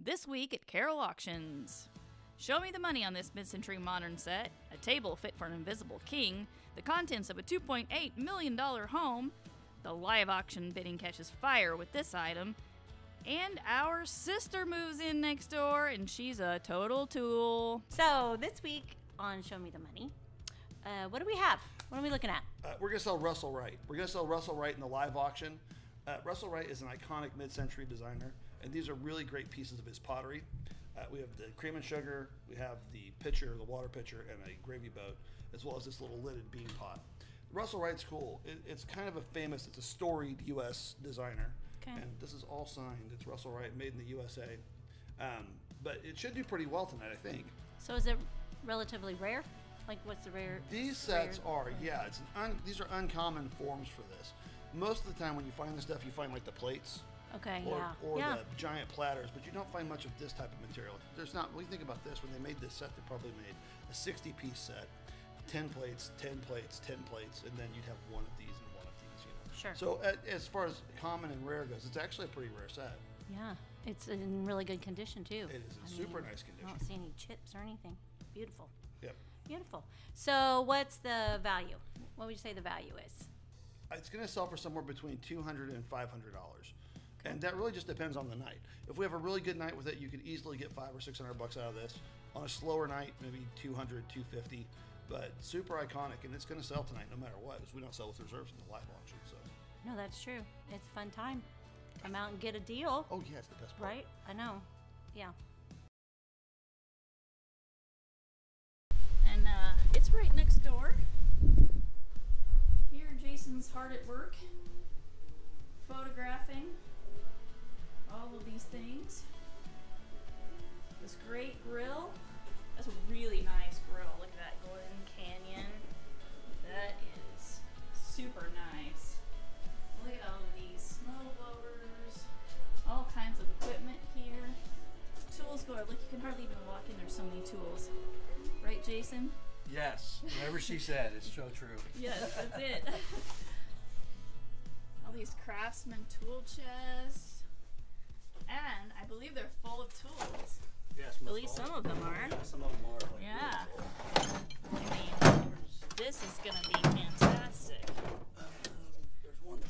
This week at Carrell Auctions. Show me the money on this mid-century modern set, a table fit for an invisible king, the contents of a $2.8 million home, the live auction bidding catches fire with this item, and our sister moves in next door and she's a total tool. So this week on Show Me the Money, what do we have? What are we looking at? We're going to sell Russel Wright. We're going to sell Russel Wright in the live auction. Russel Wright is an iconic mid-century designer, and these are really great pieces of his pottery. We have the cream and sugar, we have the pitcher, the water pitcher, and a gravy boat, as well as this little lidded bean pot. Russel Wright's cool. It's kind of it's a storied U.S. designer. Okay. And this is all signed. It's Russel Wright, made in the USA. But it should do pretty well tonight, I think. So is it relatively rare? Like, what's the rare? These sets are, yeah. These are uncommon forms for this. Most of the time when you find this stuff, you find like the plates. Okay, or yeah. the giant platters, but you don't find much of this type of material. There's not, when you think about this, when they made this set, they probably made a 60-piece set, 10 plates, 10 plates, 10 plates, and then you'd have one of these and one of these, you know. Sure. So as far as common and rare goes, it's actually a pretty rare set. Yeah, it's in really good condition too. It is in super nice condition. I don't see any chips or anything. Beautiful. Yep. Beautiful. So what's the value? What would you say the value is? It's going to sell for somewhere between $200 and $500. And that really just depends on the night. If we have a really good night with it, you could easily get $500 or $600 out of this. On a slower night, maybe $200, $250. But super iconic, and it's going to sell tonight no matter what, because we don't sell with reserves in the live auction. So. No, that's true. It's a fun time. Come out and get a deal. Oh yeah, it's the best part. Right? I know. Yeah. And it's right next door. Here Jason's hard at work, photographing all of these things. This great grill. That's a really nice grill. Look at that Golden Canyon. That is super nice. Look at all of these snow blowers. All kinds of equipment here. Tools galore. Look, you can hardly even walk in. There's so many tools. Right, Jason? Yes. Whatever she said, it's so true. Yes, that's it. All these Craftsman tool chests. And I believe they're full of tools. Yes, At least some of them are. Yeah, some of them are. Like Yeah. I mean, this is going to be fantastic. There's one.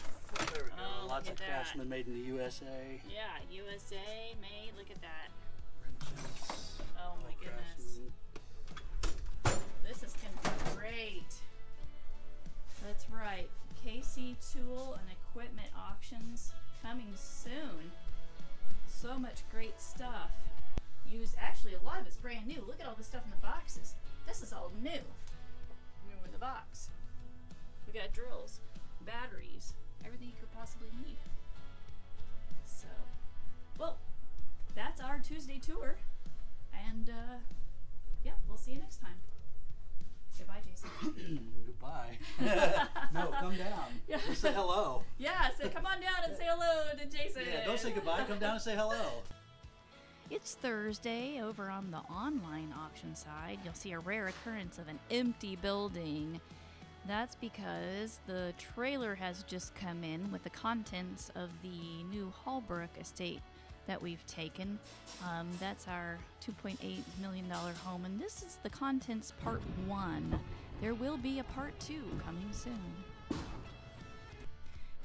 There we go. Oh, Lots look of at Craftsman made in the USA. Yeah, USA made. Look at that. Wrenches. Oh my goodness. Craftsman. This is going to be great. That's right. KC Tool and Equipment Auctions coming soon. So much great stuff. Actually, a lot of it's brand new. Look at all the stuff in the boxes. This is all new. New in the box. We got drills, batteries, everything you could possibly need. So, well, that's our Tuesday tour. And, yeah, we'll see you next time. Goodbye, Jason. Goodbye. No, come down. Yeah. Just say hello. Yeah, so come on down and say hello to Jason. Yeah, don't say goodbye. Come down and say hello. It's Thursday. Over on the online auction side, you'll see a rare occurrence of an empty building. That's because the trailer has just come in with the contents of the new Hallbrook estate that we've taken. That's our $2.8 million home, and this is the contents part 1. There will be a part 2 coming soon.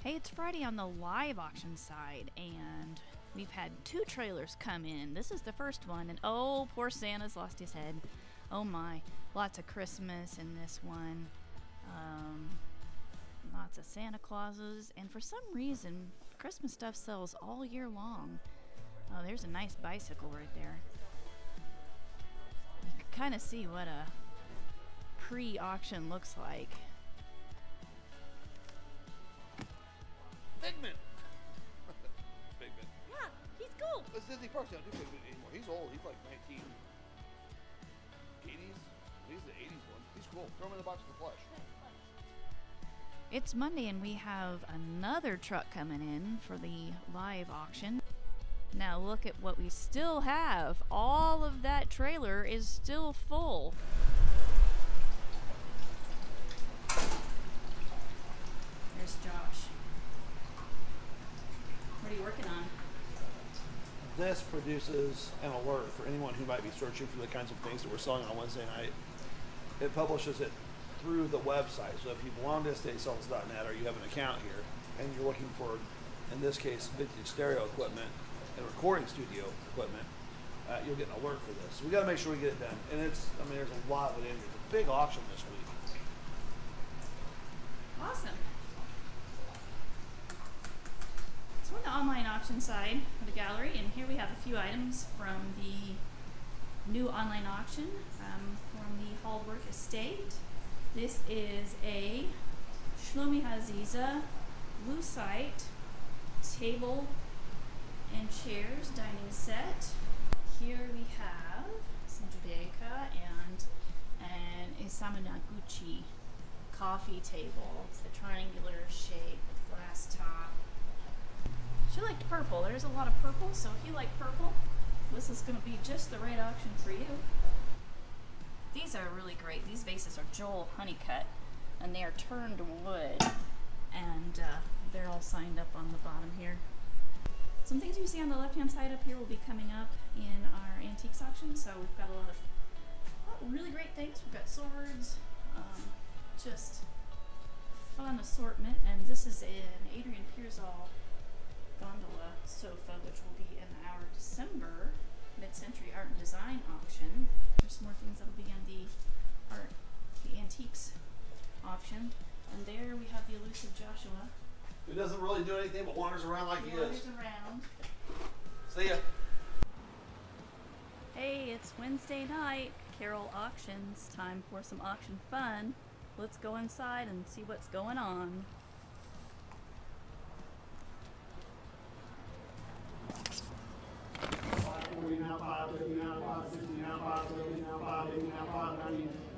Hey, it's Friday on the live auction side, and we've had 2 trailers come in. This is the first one, and oh, poor Santa's lost his head. Oh my, lots of Christmas in this one. Lots of Santa Clauses, and for some reason, Christmas stuff sells all year long. Oh, there's a nice bicycle right there. You can kind of see what a pre-auction looks like. Figment. Figment. Yeah, he's cool. This Disney Parks don't do Figment anymore. He's old. He's like 1980s. He's the 80s one. He's cool. Throw him in the box with the plush. It's Monday and we have another truck coming in for the live auction. Now look at what we still have. All of that trailer is still full. There's Josh. What are you working on? this produces an alert for anyone who might be searching for the kinds of things that we're selling on Wednesday night. It publishes it through the website. So if you belong to estatesells.net or you have an account here and you're looking for, in this case, vintage stereo equipment and recording studio equipment, you'll get an alert for this. So we got to make sure we get it done. And it's, I mean, there's a lot of it in here. It's a big auction this week. Awesome. So we're on the online auction side of the gallery, and here we have a few items from the new online auction from the Hallbrook Estate. This is a Shlomi Haziza lucite table and chairs dining set. Here we have some Judaica and an Isamu Noguchi coffee table. It's the triangular shape with glass top. She liked purple. There's a lot of purple, so if you like purple, this is going to be just the right auction for you. These are really great. These vases are Joel Honeycutt, and they are turned wood, and they're all signed up on the bottom here. Some things you see on the left-hand side up here will be coming up in our antiques auction, so we've got a lot of really great things. We've got swords, just fun assortment, and this is an Adrian Pearsall gondola sofa, which will be in our December Mid-Century Art and Design auction. There's some more things that'll be in the antiques auction. And there we have the elusive Joshua. Who doesn't really do anything but wanders around like he is. Wanders around. See ya. Hey, it's Wednesday night. Carrell Auctions. Time for some auction fun. Let's go inside and see what's going on.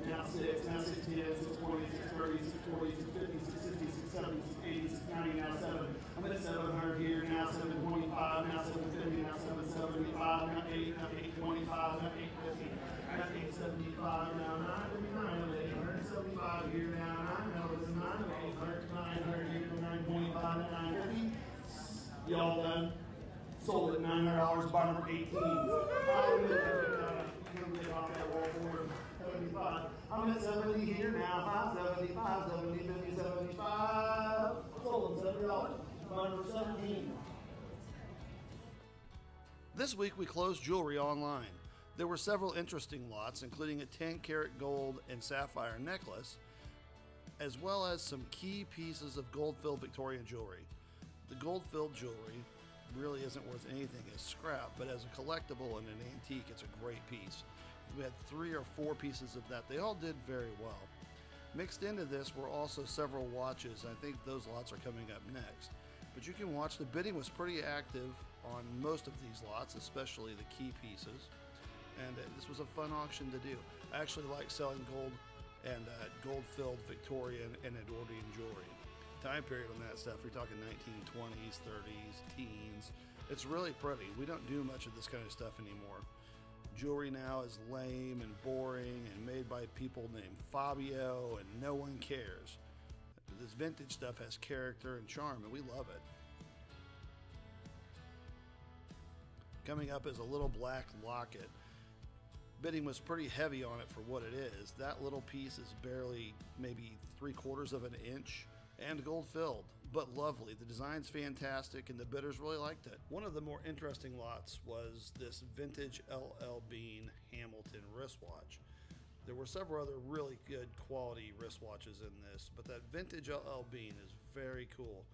Now 6, now 6, 10, 6, 20, 6, 30, 6, 40, 6, 50, 6, 60, 6, 70, 6, 80, 6, 90, now 7. I'm at 700 here, now 725, now 750, now 775, now 8, now 825, now 850, now 875, now 959, I'm at 875 here, now 9, now it's 900 here, 925, now 950. Y'all done? Sold at $900, buy number 18. I'm at 70 here now, 575, 70, 50, 75. Sold at $70, buy number 17. This week we closed jewelry online. There were several interesting lots, including a 10-karat gold and sapphire necklace, as well as some key pieces of gold-filled Victorian jewelry. The gold-filled jewelry really isn't worth anything as scrap, but as a collectible and an antique, it's a great piece. We had 3 or 4 pieces of that. They all did very well. Mixed into this were also several watches. I think those lots are coming up next. But you can watch the bidding was pretty active on most of these lots, especially the key pieces. And this was a fun auction to do. I actually like selling gold and gold-filled Victorian and Edwardian jewelry. Time period on that stuff, we're talking 1920s, 30s, teens. It's really pretty. We don't do much of this kind of stuff anymore. Jewelry now is lame and boring and made by people named Fabio, and no one cares. This vintage stuff has character and charm, and we love it. Coming up is a little black locket. Bidding was pretty heavy on it for what it is. That little piece is barely maybe 3/4 of an inch and gold filled, but lovely. The design's fantastic and the bidders really liked it. One of the more interesting lots was this vintage LL Bean Hamilton wristwatch. There were several other really good quality wristwatches in this, but that vintage LL Bean is very cool.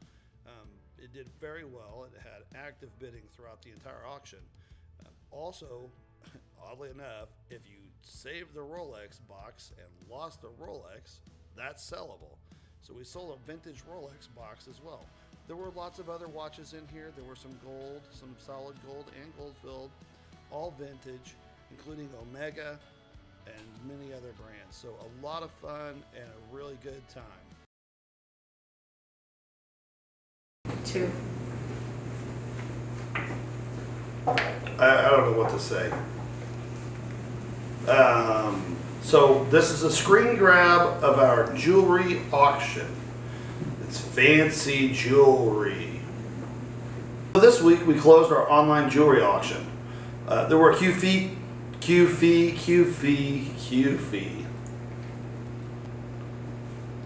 It did very well. It had active bidding throughout the entire auction. Also, oddly enough, if you saved the Rolex box and lost the Rolex, that's sellable. So we sold a vintage Rolex box as well. There were lots of other watches in here. There were some gold, some solid gold and gold filled, all vintage, including Omega and many other brands. So a lot of fun and a really good time. 2. I don't know what to say. So this is a screen grab of our jewelry auction. It's fancy jewelry. This week we closed our online jewelry auction. There were Q fee.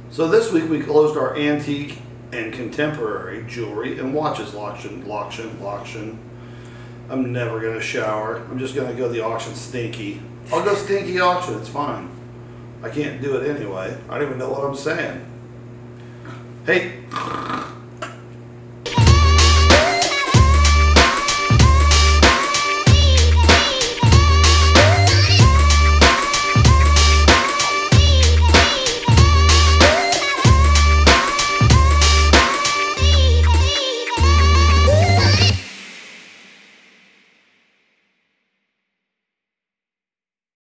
So this week we closed our antique and contemporary jewelry and watches auction. I'm never gonna shower. I'm just gonna go to the auction stinky. I'll go stinky auction, it's fine. I can't do it anyway. I don't even know what I'm saying. Hey.